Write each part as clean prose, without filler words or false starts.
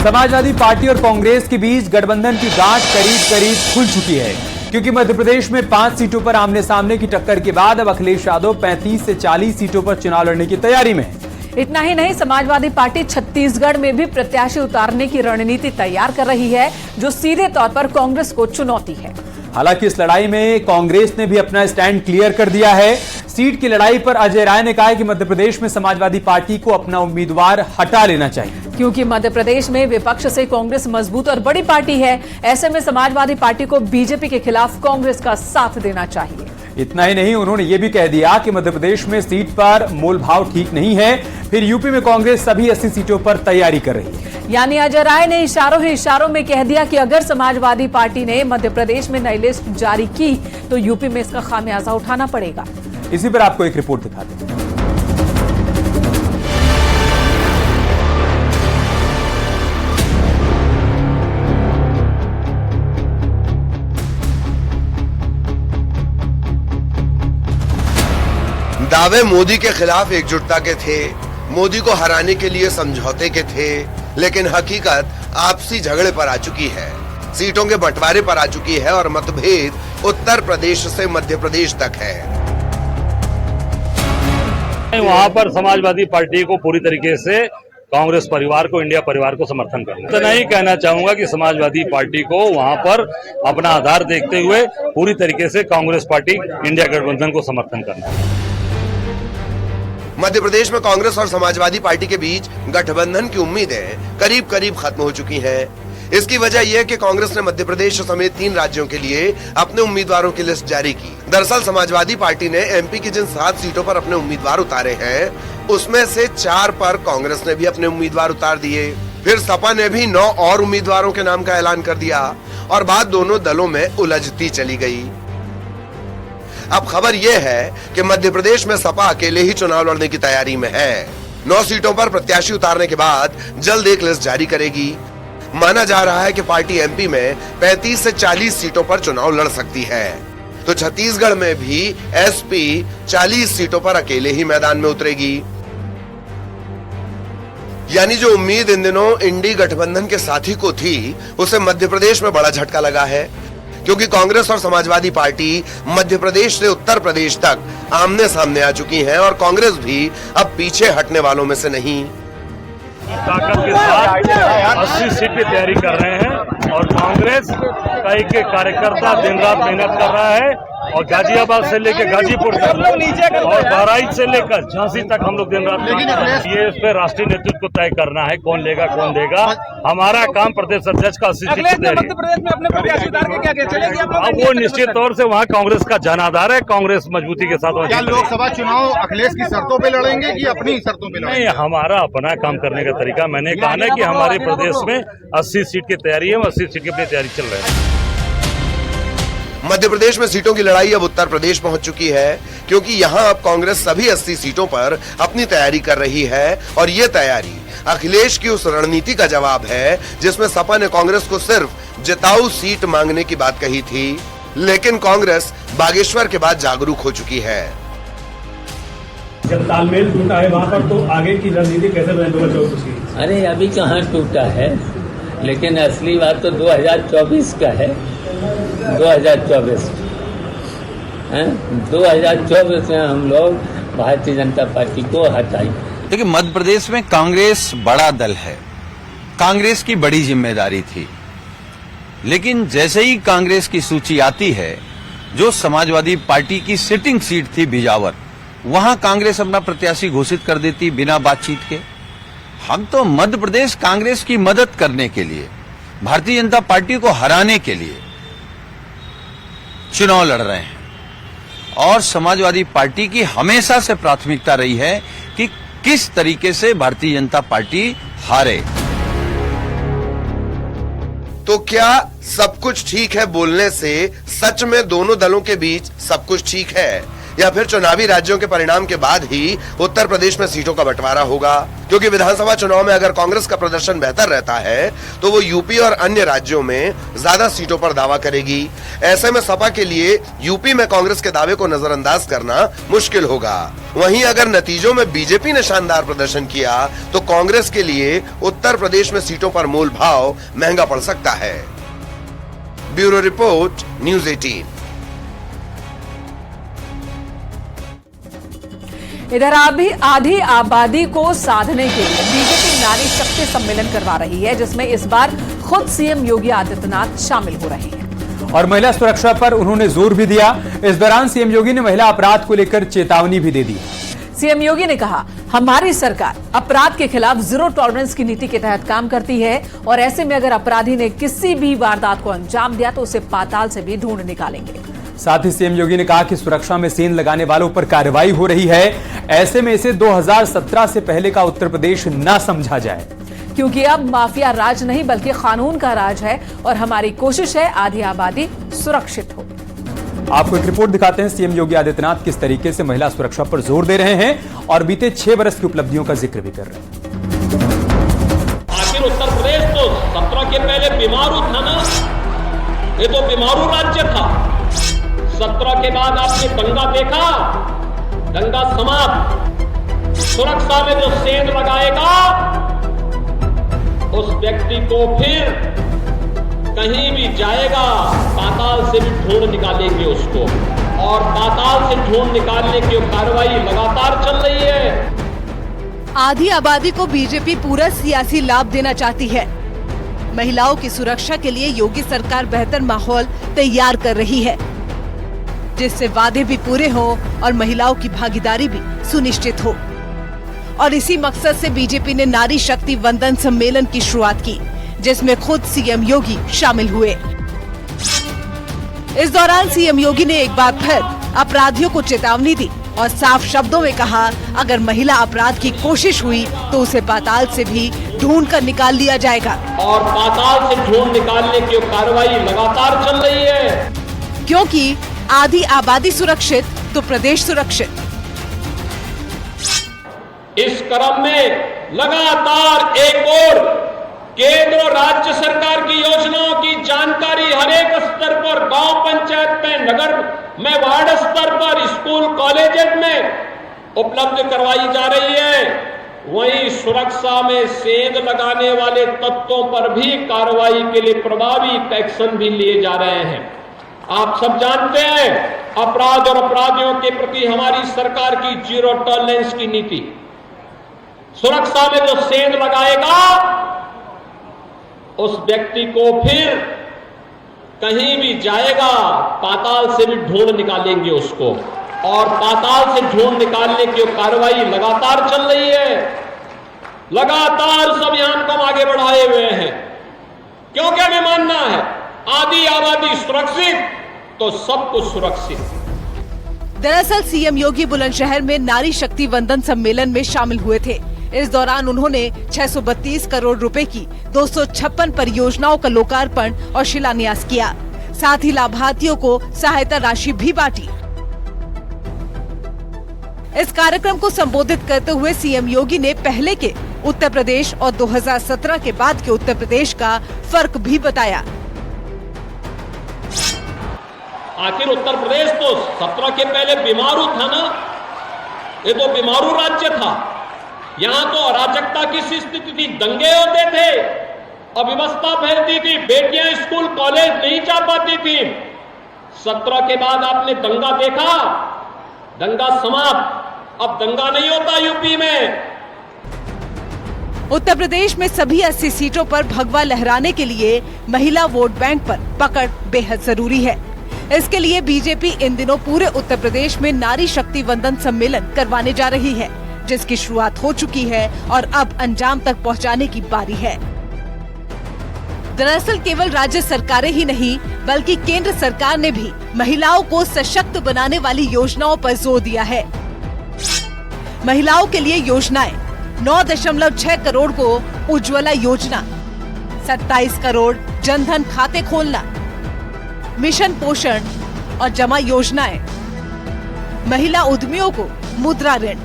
Samajwadi party और कांग्रेस के बीच गठबंधन की गांठ करीब करीब खुल चुकी है, क्योंकि मध्य प्रदेश में 5 सीटों पर आमने सामने की टक्कर के बाद अब अखिलेश यादव 35 से 40 सीटों पर चुनाव लड़ने की तैयारी में है। इतना ही नहीं, समाजवादी पार्टी छत्तीसगढ़ में भी प्रत्याशी उतारने की रणनीति तैयार कर रही है, जो सीधे तौर पर कांग्रेस को चुनौती है। हालांकि इस लड़ाई में कांग्रेस ने भी अपना स्टैंड क्लियर कर दिया है। सीट की लड़ाई पर अजय राय ने कहा है कि मध्य प्रदेश में समाजवादी पार्टी को अपना उम्मीदवार हटा लेना चाहिए, क्योंकि मध्य प्रदेश में विपक्ष से कांग्रेस मजबूत और बड़ी पार्टी है। ऐसे में समाजवादी पार्टी को बीजेपी के खिलाफ कांग्रेस का साथ देना चाहिए। इतना ही नहीं, उन्होंने ये भी कह दिया कि मध्य प्रदेश में सीट पर मोल भाव ठीक नहीं है, फिर यूपी में कांग्रेस सभी 80 सीटों पर तैयारी कर रही है। यानी अजय राय ने इशारों में कह दिया कि अगर समाजवादी पार्टी ने मध्य प्रदेश में नई लिस्ट जारी की तो यूपी में इसका खामियाजा उठाना पड़ेगा। इसी पर आपको एक रिपोर्ट दिखाते हैं। दावे मोदी के खिलाफ एकजुटता के थे, मोदी को हराने के लिए समझौते के थे, लेकिन हकीकत आपसी झगड़े पर आ चुकी है, सीटों के बंटवारे पर आ चुकी है और मतभेद उत्तर प्रदेश से मध्य प्रदेश तक है। वहाँ पर समाजवादी पार्टी को पूरी तरीके से कांग्रेस परिवार को, इंडिया परिवार को समर्थन करना। तो नहीं कहना चाहूंगा कि समाजवादी पार्टी को वहाँ पर अपना आधार देखते हुए पूरी तरीके से कांग्रेस पार्टी, इंडिया गठबंधन को समर्थन करना। मध्य प्रदेश में कांग्रेस और समाजवादी पार्टी के बीच गठबंधन की उम्मीदें करीब करीब खत्म हो चुकी हैं। इसकी वजह यह है कि कांग्रेस ने मध्य प्रदेश समेत 3 राज्यों के लिए अपने उम्मीदवारों की लिस्ट जारी की। दरअसल समाजवादी पार्टी ने एमपी की जिन 7 सीटों पर अपने उम्मीदवार उतारे हैं, उसमें से 4 पर कांग्रेस ने भी अपने उम्मीदवार उतार दिए। फिर सपा ने भी 9 और उम्मीदवारों के नाम का ऐलान कर दिया और बात दोनों दलों में उलझती चली गई। अब खबर यह है कि मध्य प्रदेश में सपा अकेले ही चुनाव लड़ने की तैयारी में है। 9 सीटों पर प्रत्याशी उतारने के बाद जल्द एक लिस्ट जारी करेगी। माना जा रहा है कि पार्टी एमपी में 35 से 40 सीटों पर चुनाव लड़ सकती है, तो छत्तीसगढ़ में भी एसपी 40 सीटों पर अकेले ही मैदान में उतरेगी। यानी जो उम्मीद इन दिनों इंडी गठबंधन के साथी को थी, उसे मध्य प्रदेश में बड़ा झटका लगा है, क्योंकि कांग्रेस और समाजवादी पार्टी मध्य प्रदेश से उत्तर प्रदेश तक आमने सामने आ चुकी हैं और कांग्रेस भी अब पीछे हटने वालों में से नहीं। ताकत के साथ 80 सीट की तैयारी कर रहे हैं और कांग्रेस का एक कार्यकर्ता दिन रात मेहनत कर रहा है और गाजियाबाद से लेकर गाजीपुर तक और बहराइच से लेकर झांसी तक हम लोग दिन रात ये इस पे राष्ट्रीय नेतृत्व को तय करना है, कौन लेगा कौन देगा। हमारा काम प्रदेश अध्यक्ष का 80 सीट तैयारी। अब वो निश्चित तौर से वहाँ कांग्रेस का जनाधार है, कांग्रेस मजबूती के साथ। क्या लोकसभा चुनाव अखिलेश की शर्तों पे लड़ेंगे कि अपनी शर्तों पे लड़ेंगे? नहीं, हमारा अपना काम करने का तरीका। मैंने कहा ना कि हमारे प्रदेश में 80 सीट की तैयारी है, 80 सीट की अपनी तैयारी चल रही है। मध्य प्रदेश में सीटों की लड़ाई अब उत्तर प्रदेश पहुंच चुकी है, क्योंकि यहां अब कांग्रेस सभी 80 सीटों पर अपनी तैयारी कर रही है और ये तैयारी अखिलेश की उस रणनीति का जवाब है जिसमें सपा ने कांग्रेस को सिर्फ जिताऊ सीट मांगने की बात कही थी, लेकिन कांग्रेस बागेश्वर के बाद जागरूक हो चुकी है। जब तालमेल टूटा है वहाँ पर, तो आगे की रणनीति कैसे बने 2024 की? अरे अभी कहाँ टूटा है, लेकिन असली बात तो 2024 का है। 2024 में हम लोग भारतीय जनता पार्टी को हटाएंगे। देखिए, मध्य प्रदेश में कांग्रेस बड़ा दल है, कांग्रेस की बड़ी जिम्मेदारी थी, लेकिन जैसे ही कांग्रेस की सूची आती है, जो समाजवादी पार्टी की सिटिंग सीट थी बिजावर, वहां कांग्रेस अपना प्रत्याशी घोषित कर देती बिना बातचीत के। हम तो मध्य प्रदेश कांग्रेस की मदद करने के लिए, भारतीय जनता पार्टी को हराने के लिए चुनाव लड़ रहे हैं और समाजवादी पार्टी की हमेशा से प्राथमिकता रही है कि किस तरीके से भारतीय जनता पार्टी हारे। तो क्या सब कुछ ठीक है बोलने से सच में दोनों दलों के बीच सब कुछ ठीक है, या फिर चुनावी राज्यों के परिणाम के बाद ही उत्तर प्रदेश में सीटों का बंटवारा होगा? क्योंकि विधानसभा चुनाव में अगर कांग्रेस का प्रदर्शन बेहतर रहता है तो वो यूपी और अन्य राज्यों में ज्यादा सीटों पर दावा करेगी। ऐसे में सपा के लिए यूपी में कांग्रेस के दावे को नजरअंदाज करना मुश्किल होगा। वहीं अगर नतीजों में बीजेपी ने शानदार प्रदर्शन किया तो कांग्रेस के लिए उत्तर प्रदेश में सीटों पर मूल भाव महंगा पड़ सकता है। Bureau report, news 18। इधर अभी आधी आबादी को साधने के लिए बीजेपी नारी शक्ति सम्मेलन करवा रही है, जिसमें इस बार खुद सीएम योगी आदित्यनाथ शामिल हो रहे हैं और महिला सुरक्षा पर उन्होंने जोर भी दिया। इस दौरान सीएम योगी ने महिला अपराध को लेकर चेतावनी भी दे दी। सीएम योगी ने कहा, हमारी सरकार अपराध के खिलाफ जीरो टॉलरेंस की नीति के तहत काम करती है और ऐसे में अगर अपराधी ने किसी भी वारदात को अंजाम दिया तो उसे पाताल से भी ढूंढ निकालेंगे। साथ ही सीएम योगी ने कहा कि सुरक्षा में सेंध लगाने वालों पर कार्रवाई हो रही है। ऐसे में इसे 2017 से पहले का उत्तर प्रदेश न समझा जाए, क्योंकि अब माफिया राज नहीं बल्कि कानून का राज है और हमारी कोशिश है आधी आबादी सुरक्षित हो। आपको एक रिपोर्ट दिखाते हैं। सीएम योगी आदित्यनाथ किस तरीके से महिला सुरक्षा पर जोर दे रहे हैं और बीते 6 वर्ष की उपलब्धियों का जिक्र भी कर रहे हैं। आखिर उत्तर प्रदेश तो 17 के पहले बीमारू था ना, ये तो बीमारू राज्य था। 17 के बाद आपने दंगा देखा, दंगा समाप्त। सुरक्षा में जो सेंध लगाएगा उस व्यक्ति को फिर कहीं भी जाएगा पाताल से भी ढूंढ निकालेंगे उसको, और पाताल से ढूंढ निकालने की कार्रवाई लगातार चल रही है। आधी आबादी को बीजेपी पूरा सियासी लाभ देना चाहती है। महिलाओं की सुरक्षा के लिए योगी सरकार बेहतर माहौल तैयार कर रही है, जिससे वादे भी पूरे हो और महिलाओं की भागीदारी भी सुनिश्चित हो। और इसी मकसद से बीजेपी ने नारी शक्ति वंदन सम्मेलन की शुरुआत की, जिसमें खुद सीएम योगी शामिल हुए। इस दौरान सीएम योगी ने एक बार फिर अपराधियों को चेतावनी दी और साफ शब्दों में कहा, अगर महिला अपराध की कोशिश हुई तो उसे पाताल से भी ढूंढ कर निकाल लिया जाएगा। और पाताल से ढूंढ निकालने की कार्रवाई लगातार चल रही है, क्योंकि आधी आबादी सुरक्षित तो प्रदेश सुरक्षित। इस क्रम में लगातार एक और केंद्र और राज्य सरकार की योजनाओं की जानकारी हर एक स्तर पर, गांव पंचायत में, नगर में, वार्ड स्तर पर, स्कूल कॉलेज में उपलब्ध करवाई जा रही है। वहीं सुरक्षा में सेंध लगाने वाले तत्वों पर भी कार्रवाई के लिए प्रभावी एक्शन भी लिए जा रहे हैं। आप सब जानते हैं अपराध और अपराधियों के प्रति हमारी सरकार की जीरो टॉलरेंस की नीति। सुरक्षा में जो सेंध लगाएगा उस व्यक्ति को फिर कहीं भी जाएगा पाताल से भी ढूंढ निकालेंगे उसको, और पाताल से ढूंढ निकालने की कार्रवाई लगातार चल रही है। लगातार सब अभियान को आगे बढ़ाए हुए हैं, क्योंकि हमें मानना है आधी आबादी सुरक्षित तो सब कुछ सुरक्षित। दरअसल सीएम योगी बुलंदशहर में नारी शक्ति वंदन सम्मेलन में शामिल हुए थे। इस दौरान उन्होंने 632 करोड़ रुपए की 256 परियोजनाओं का लोकार्पण और शिलान्यास किया। साथ ही लाभार्थियों को सहायता राशि भी बांटी। इस कार्यक्रम को संबोधित करते हुए सीएम योगी ने पहले के उत्तर प्रदेश और 2017 के बाद के उत्तर प्रदेश का फर्क भी बताया। आखिर उत्तर प्रदेश तो 17 के पहले बीमारू था ना, ये तो बीमारू राज्य था। यहाँ तो अराजकता की स्थिति थी, दंगे होते थे, अव्यवस्था फैलती थी, बेटियां स्कूल कॉलेज नहीं जा पाती थी। 17 के बाद आपने दंगा देखा, दंगा समाप्त। अब दंगा नहीं होता यूपी में। उत्तर प्रदेश में सभी 80 सीटों पर भगवा लहराने के लिए महिला वोट बैंक पर पकड़ बेहद जरूरी है। इसके लिए बीजेपी इन दिनों पूरे उत्तर प्रदेश में नारी शक्ति वंदन सम्मेलन करवाने जा रही है, जिसकी शुरुआत हो चुकी है और अब अंजाम तक पहुंचाने की बारी है। दरअसल केवल राज्य सरकारें ही नहीं बल्कि केंद्र सरकार ने भी महिलाओं को सशक्त बनाने वाली योजनाओं पर जोर दिया है। महिलाओं के लिए योजनाएं 9.6 करोड़ को उज्ज्वला योजना, 27 करोड़ जनधन खाते खोलना, मिशन पोषण और जमा योजनाएं, महिला उद्यमियों को मुद्रा ऋण।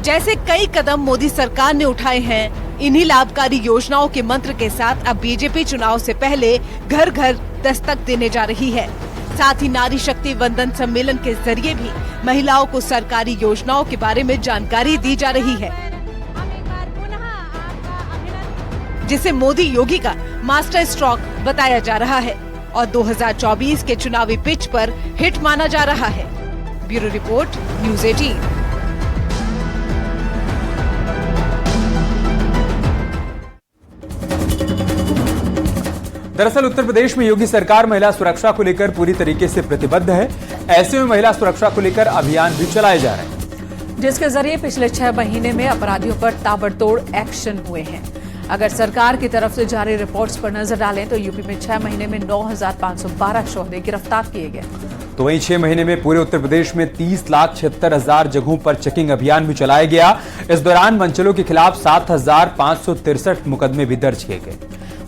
जैसे कई कदम मोदी सरकार ने उठाए हैं, इन्हीं लाभकारी योजनाओं के मंत्र के साथ अब बीजेपी चुनाव से पहले घर घर दस्तक देने जा रही है। साथ ही नारी शक्ति वंदन सम्मेलन के जरिए भी महिलाओं को सरकारी योजनाओं के बारे में जानकारी दी जा रही है, जिसे मोदी योगी का मास्टर स्ट्रोक बताया जा रहा है और 2024 के चुनावी पिच पर हिट माना जा रहा है। Bureau report, news 18। दरअसल उत्तर प्रदेश में योगी सरकार महिला सुरक्षा को लेकर पूरी तरीके से प्रतिबद्ध है। ऐसे में महिला सुरक्षा को लेकर अभियान भी चलाए जा रहे हैं, जिसके जरिए पिछले 6 महीने में अपराधियों पर ताबड़तोड़ एक्शन हुए हैं। अगर सरकार की तरफ से जारी रिपोर्ट्स पर नजर डालें तो यूपी में 6 महीने में 9,512 शोहदे गिरफ्तार किए गए। तो वहीं 6 महीने में पूरे उत्तर प्रदेश में 30,76,000 जगहों पर चेकिंग अभियान भी चलाया गया। इस दौरान मंचलों के खिलाफ 7,563 मुकदमे भी दर्ज किए गए।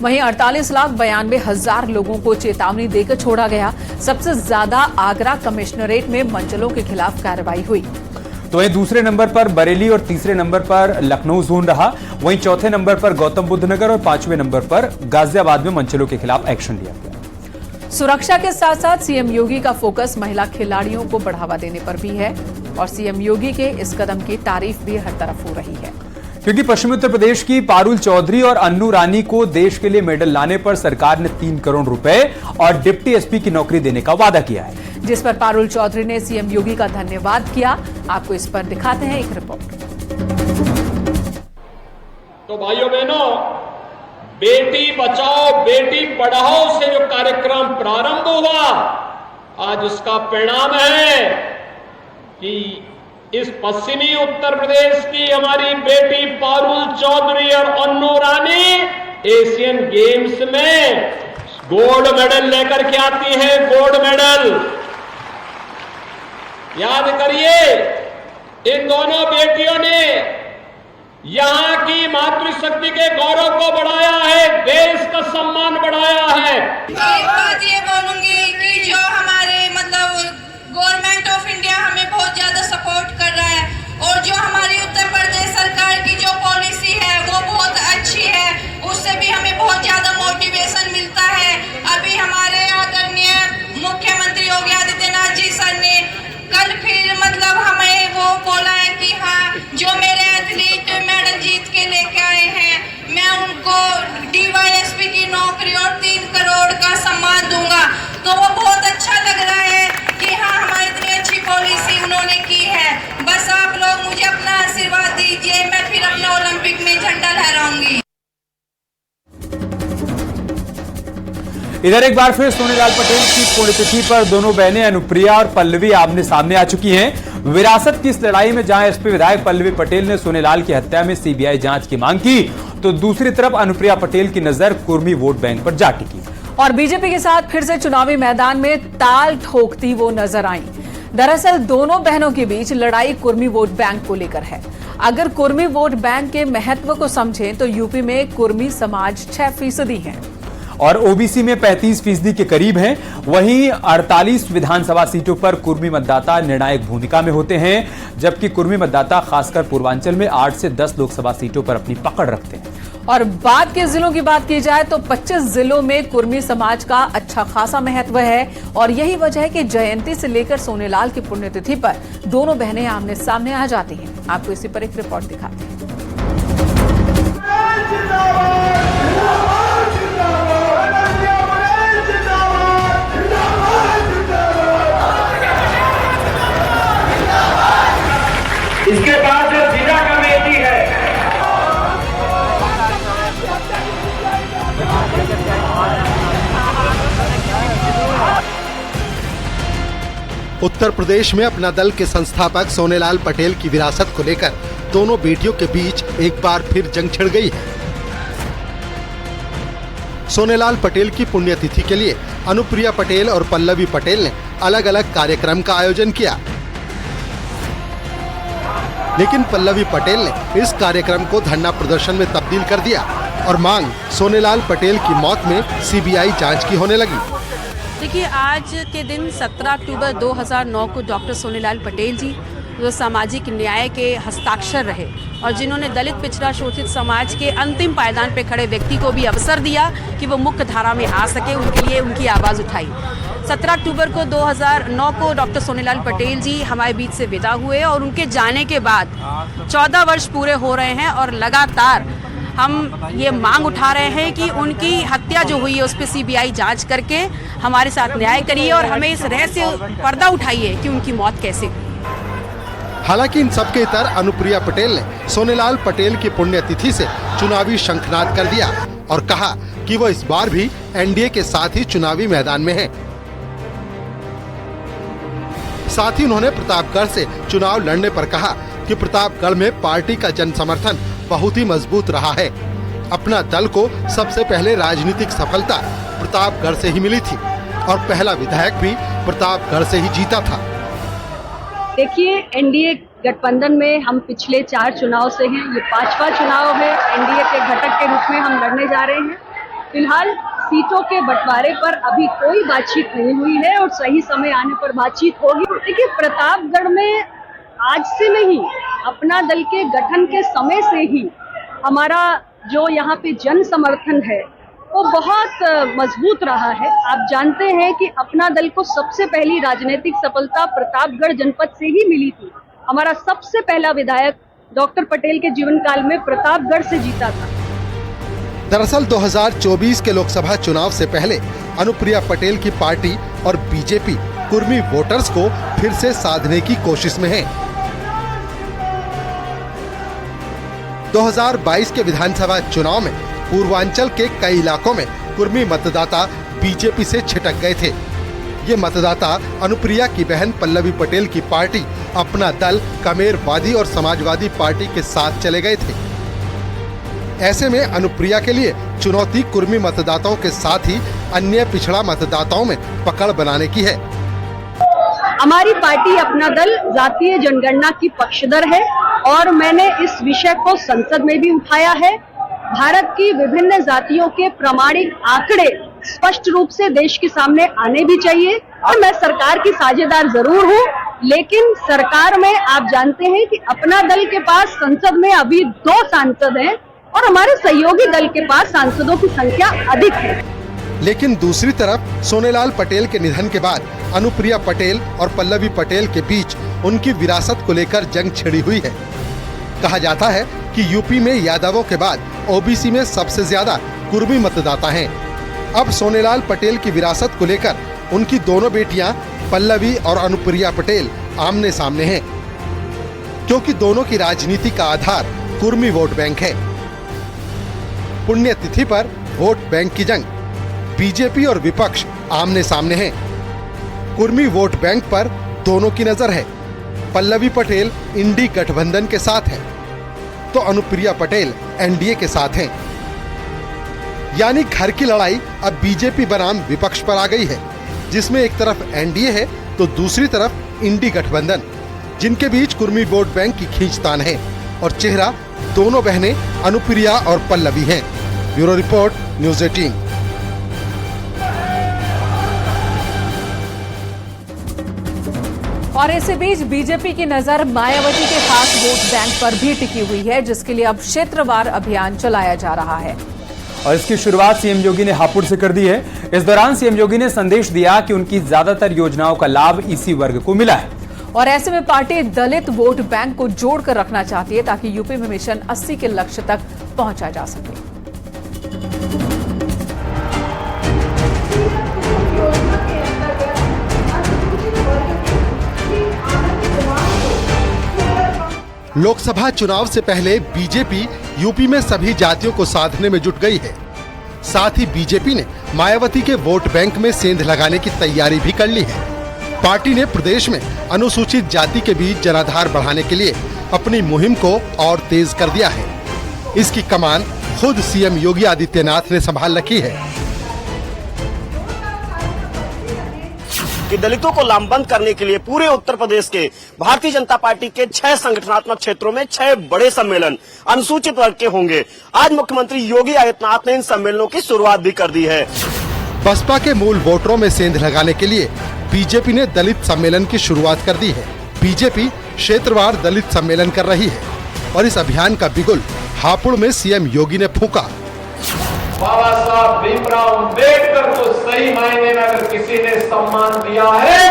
वहीं 48,92,000 लोगों को चेतावनी देकर छोड़ा गया। सबसे ज्यादा आगरा कमिश्नरेट में मंचलों के खिलाफ कार्रवाई हुई। तो वहीं दूसरे नंबर पर बरेली और तीसरे नंबर पर लखनऊ जोन रहा। वहीं चौथे नंबर पर गौतम बुद्ध नगर और 5वें नंबर पर गाजियाबाद में मंचलों के खिलाफ एक्शन लिया गया। सुरक्षा के साथ साथ सीएम योगी का फोकस महिला खिलाड़ियों को बढ़ावा देने पर भी है और सीएम योगी के इस कदम की तारीफ भी हर तरफ हो रही है, क्योंकि पश्चिमी उत्तर प्रदेश की पारुल चौधरी और अन्नू रानी को देश के लिए मेडल लाने पर सरकार ने 3 करोड़ रुपए और डिप्टी एसपी की नौकरी देने का वादा किया है, जिस पर पारुल चौधरी ने सीएम योगी का धन्यवाद किया। आपको इस पर दिखाते हैं एक रिपोर्ट। तो भाइयों बहनों, बेटी बचाओ बेटी पढ़ाओ से जो कार्यक्रम प्रारंभ हुआ, आज उसका परिणाम है कि इस पश्चिमी उत्तर प्रदेश की हमारी बेटी पारुल चौधरी और अन्नू रानी एशियन गेम्स में गोल्ड मेडल लेकर के आती है। गोल्ड मेडल याद करिए, इन दोनों बेटियों ने यहां की मातृशक्ति के गौरव को बढ़ाया है, देश का सम्मान बढ़ाया है। एक बात ये बोलूंगी कि जो हमारे गवर्नमेंट ऑफ इंडिया हमें बहुत ज्यादा सपोर्ट कर रहा है और जो हमारी उत्तर प्रदेश सरकार की जो पॉलिसी है वो बहुत अच्छी है, उससे भी हमें बहुत ज्यादा मोटिवेशन मिलता है। अभी हमारे आदरणीय मुख्यमंत्री योगी आदित्यनाथ जी सर ने कल फिर हमें वो बोला है कि हाँ, जो मेरे एथलीट मेडल जीत के लेके आए हैं, मैं उनको डीवाईएसपी की नौकरी और 3 करोड़ का सम्मान दूंगा। तो वो बहुत अच्छा लग रहा है कि हाँ, हमारी इतनी अच्छी पॉलिसी उन्होंने की है। बस आप लोग मुझे अपना आशीर्वाद दीजिए, मैं फिर अपना ओलंपिक में झंडा लहराऊंगी। इधर एक बार फिर सोनेलाल पटेल की पुण्यतिथि पर दोनों बहनें अनुप्रिया और पल्लवी आमने सामने आ चुकी हैं। विरासत की इस लड़ाई में जहां एसपी विधायक पल्लवी पटेल ने सोनेलाल की हत्या में सीबीआई जांच की मांग की, तो दूसरी तरफ अनुप्रिया पटेल की नजर कुर्मी वोट बैंक पर जा टिकी और बीजेपी के साथ फिर से चुनावी मैदान में ताल ठोकती वो नजर आई। दरअसल दोनों बहनों के बीच लड़ाई कुर्मी वोट बैंक को लेकर है। अगर कुर्मी वोट बैंक के महत्व को समझें तो यूपी में कुर्मी समाज 6% है और ओबीसी में 35% के करीब हैं। वहीं 48 विधानसभा सीटों पर कुर्मी मतदाता निर्णायक भूमिका में होते हैं, जबकि कुर्मी मतदाता खासकर पूर्वांचल में 8 से 10 लोकसभा सीटों पर अपनी पकड़ रखते हैं। और बाद के जिलों की बात की जाए तो 25 जिलों में कुर्मी समाज का अच्छा खासा महत्व है और यही वजह है कि जयंती से लेकर सोनेलाल की पुण्यतिथि पर दोनों बहनें आमने सामने आ जाती हैं। आपको इसी पर एक रिपोर्ट दिखाते हैं। इसके बाद जो जिला कमेटी है, उत्तर प्रदेश में अपना दल के संस्थापक सोनेलाल पटेल की विरासत को लेकर दोनों बेटियों के बीच एक बार फिर जंग छिड़ गई है। सोनेलाल पटेल की पुण्यतिथि के लिए अनुप्रिया पटेल और पल्लवी पटेल ने अलग अलग कार्यक्रम का आयोजन किया, लेकिन पल्लवी पटेल ने इस कार्यक्रम को धरना प्रदर्शन में तब्दील कर दिया और मांग सोनेलाल पटेल की मौत में सीबीआई जांच की होने लगी। देखिए, आज के दिन 17 अक्टूबर 2009 को डॉक्टर सोनेलाल पटेल जी, जो सामाजिक न्याय के हस्ताक्षर रहे और जिन्होंने दलित पिछड़ा शोषित समाज के अंतिम पायदान पर खड़े व्यक्ति को भी अवसर दिया कि वो मुख्य धारा में आ सके, उनके लिए उनकी आवाज़ उठाई। 17 अक्टूबर को 2009 को डॉक्टर सोनेलाल पटेल जी हमारे बीच से विदा हुए और उनके जाने के बाद 14 वर्ष पूरे हो रहे हैं और लगातार हम ये मांग उठा रहे हैं कि उनकी हत्या जो हुई है उस पर सीबीआई जांच करके हमारे साथ न्याय करिए और हमें इस रहस्य पर्दा उठाइए कि उनकी मौत कैसे हुई। हालांकि इन सबके इतर अनुप्रिया पटेल ने सोनेलाल पटेल की पुण्यतिथि से चुनावी शंखनाद कर दिया और कहा कि वो इस बार भी एनडीए के साथ ही चुनावी मैदान में हैं। साथ ही उन्होंने प्रतापगढ़ से चुनाव लड़ने पर कहा कि प्रतापगढ़ में पार्टी का जन समर्थन बहुत ही मजबूत रहा है। अपना दल को सबसे पहले राजनीतिक सफलता प्रतापगढ़ से ही मिली थी और पहला विधायक भी प्रतापगढ़ से ही जीता था। देखिए, एनडीए गठबंधन में हम पिछले 4 चुनाव से हैं, ये 5वां चुनाव है। एनडीए के घटक के रूप में हम लड़ने जा रहे हैं। फिलहाल सीटों के बंटवारे पर अभी कोई बातचीत नहीं हुई है और सही समय आने पर बातचीत होगी। देखिए, प्रतापगढ़ में आज से नहीं, अपना दल के गठन के समय से ही हमारा जो यहाँ पे जन समर्थन है वो बहुत मजबूत रहा है। आप जानते हैं कि अपना दल को सबसे पहली राजनीतिक सफलता प्रतापगढ़ जनपद से ही मिली थी। हमारा सबसे पहला विधायक डॉक्टर पटेल के जीवन काल में प्रतापगढ़ से जीता था। दरअसल 2024 के लोकसभा चुनाव से पहले अनुप्रिया पटेल की पार्टी और बीजेपी कुर्मी वोटर्स को फिर से साधने की कोशिश में है। 2022 के विधानसभा चुनाव में पूर्वांचल के कई इलाकों में कुर्मी मतदाता बीजेपी से छिटक गए थे। ये मतदाता अनुप्रिया की बहन पल्लवी पटेल की पार्टी अपना दल कमेरवादी और समाजवादी पार्टी के साथ चले गए थे। ऐसे में अनुप्रिया के लिए चुनौती कुर्मी मतदाताओं के साथ ही अन्य पिछड़ा मतदाताओं में पकड़ बनाने की है। हमारी पार्टी अपना दल जातीय जनगणना की पक्षधर है और मैंने इस विषय को संसद में भी उठाया है। भारत की विभिन्न जातियों के प्रामाणिक आंकड़े स्पष्ट रूप से देश के सामने आने भी चाहिए और मैं सरकार की साझेदार जरूर हूँ, लेकिन सरकार में आप जानते हैं कि अपना दल के पास संसद में अभी 2 सांसद हैं और हमारे सहयोगी दल के पास सांसदों की संख्या अधिक है। लेकिन दूसरी तरफ सोनेलाल पटेल के निधन के बाद अनुप्रिया पटेल और पल्लवी पटेल के बीच उनकी विरासत को लेकर जंग छिड़ी हुई है। कहा जाता है कि यूपी में यादवों के बाद ओबीसी में सबसे ज्यादा कुर्मी मतदाता हैं। अब सोनेलाल पटेल की विरासत को लेकर उनकी दोनों बेटियां पल्लवी और अनुप्रिया पटेल आमने सामने हैं, क्योंकि दोनों की राजनीति का आधार कुर्मी वोट बैंक है। पुण्यतिथि पर वोट बैंक की जंग, बीजेपी और विपक्ष आमने सामने हैं। कुर्मी वोट बैंक पर दोनों की नजर है। पल्लवी पटेल इंडी गठबंधन के साथ है तो अनुप्रिया पटेल एनडीए के साथ हैं। यानी घर की लड़ाई अब बीजेपी बनाम विपक्ष पर आ गई है, जिसमें एक तरफ एनडीए है तो दूसरी तरफ इंडी गठबंधन, जिनके बीच कुर्मी वोट बैंक की खींचतान है और चेहरा दोनों बहनें अनुप्रिया और पल्लवी हैं। Bureau report, news 18। और इसी बीच बीजेपी की नजर मायावती के खास वोट बैंक पर भी टिकी हुई है, जिसके लिए अब क्षेत्रवार अभियान चलाया जा रहा है। और इसकी शुरुआत सीएम योगी ने हापुड़ से कर दी है। इस दौरान सीएम योगी ने संदेश दिया कि उनकी ज्यादातर योजनाओं का लाभ इसी वर्ग को मिला है और ऐसे में पार्टी दलित वोट बैंक को जोड़कर रखना चाहती है ताकि यूपी में मिशन 80 के लक्ष्य तक पहुंचा जा सके। लोकसभा चुनाव से पहले बीजेपी यूपी में सभी जातियों को साधने में जुट गई है। साथ ही बीजेपी ने मायावती के वोट बैंक में सेंध लगाने की तैयारी भी कर ली है। पार्टी ने प्रदेश में अनुसूचित जाति के बीच जनाधार बढ़ाने के लिए अपनी मुहिम को और तेज कर दिया है। इसकी कमान खुद सीएम योगी आदित्यनाथ ने संभाल रखी है। कि दलितों को लामबंद करने के लिए पूरे उत्तर प्रदेश के भारतीय जनता पार्टी के 6 संगठनात्मक क्षेत्रों में 6 बड़े सम्मेलन अनुसूचित वर्ग के होंगे। आज मुख्यमंत्री योगी आदित्यनाथ ने इन सम्मेलनों की शुरुआत भी कर दी है। बसपा के मूल वोटरों में सेंध लगाने के लिए बीजेपी ने दलित सम्मेलन की शुरुआत कर दी है। बीजेपी क्षेत्रवार दलित सम्मेलन कर रही है और इस अभियान का बिगुल हापुड़ में सीएम योगी ने फूंका। बाबा साहब भीमराव अम्बेडकर को सही मायने में अगर किसी ने सम्मान दिया है,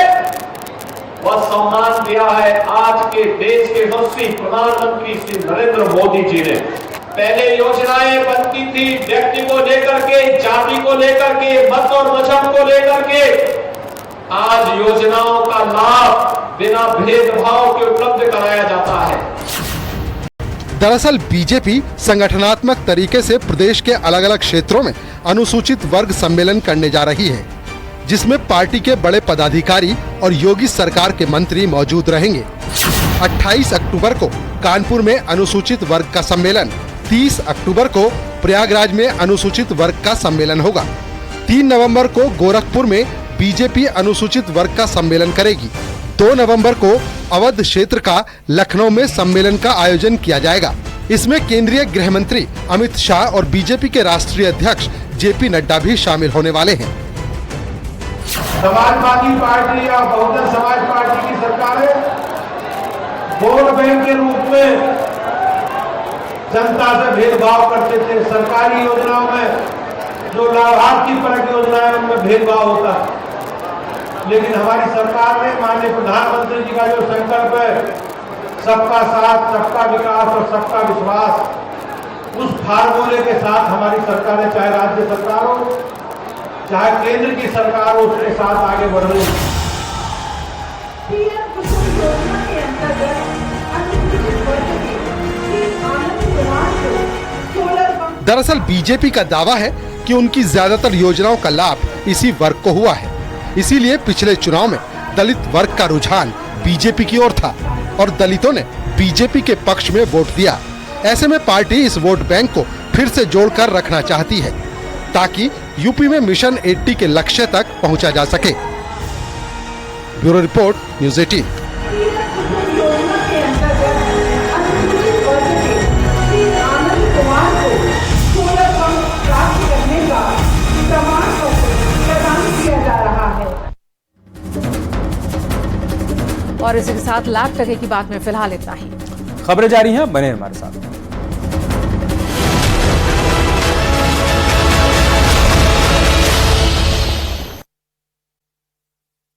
वह सम्मान दिया है आज के देश के यशस्वी प्रधानमंत्री श्री नरेंद्र मोदी जी ने। पहले योजनाएं बनती थी व्यक्ति को लेकर के, जाति को लेकर के, मत और मजहब को लेकर के। आज योजनाओं का लाभ बिना भेदभाव के उपलब्ध कराया जाता है। दरअसल बीजेपी संगठनात्मक तरीके से प्रदेश के अलग अलग क्षेत्रों में अनुसूचित वर्ग सम्मेलन करने जा रही है, जिसमें पार्टी के बड़े पदाधिकारी और योगी सरकार के मंत्री मौजूद रहेंगे। 28 अक्टूबर को कानपुर में अनुसूचित वर्ग का सम्मेलन, 30 अक्टूबर को प्रयागराज में अनुसूचित वर्ग का सम्मेलन होगा। 3 नवंबर को गोरखपुर में बीजेपी अनुसूचित वर्ग का सम्मेलन करेगी। 2 नवंबर को अवध क्षेत्र का लखनऊ में सम्मेलन का आयोजन किया जाएगा। इसमें केंद्रीय गृह मंत्री अमित शाह और बीजेपी के राष्ट्रीय अध्यक्ष जेपी नड्डा भी शामिल होने वाले हैं। समाजवादी पार्टी या बहुजन समाज पार्टी की सरकारें वोट बैंक के रूप में जनता से भेदभाव करते थे। सरकारी योजनाओं में जो लाभार्थी परक योजनाएं उनमें भेदभाव होता है, लेकिन हमारी सरकार ने माननीय प्रधानमंत्री जी का जो संकल्प है, सबका साथ, सबका विकास और सबका विश्वास, उस फार्मूले के साथ हमारी सरकारें, चाहे राज्य सरकार हो चाहे केंद्र की सरकार हो, उसके साथ आगे बढ़ रही है। दरअसल बीजेपी का दावा है कि उनकी ज्यादातर योजनाओं का लाभ इसी वर्ग को हुआ है। इसीलिए पिछले चुनाव में दलित वर्ग का रुझान बीजेपी की ओर था और दलितों ने बीजेपी के पक्ष में वोट दिया। ऐसे में पार्टी इस वोट बैंक को फिर से जोड़कर रखना चाहती है ताकि यूपी में मिशन 80 के लक्ष्य तक पहुंचा जा सके। Bureau report, news 18। और इसी के साथ लाख टके की बात में फिलहाल इतना ही। खबरें जारी हैं, बने हमारे साथ।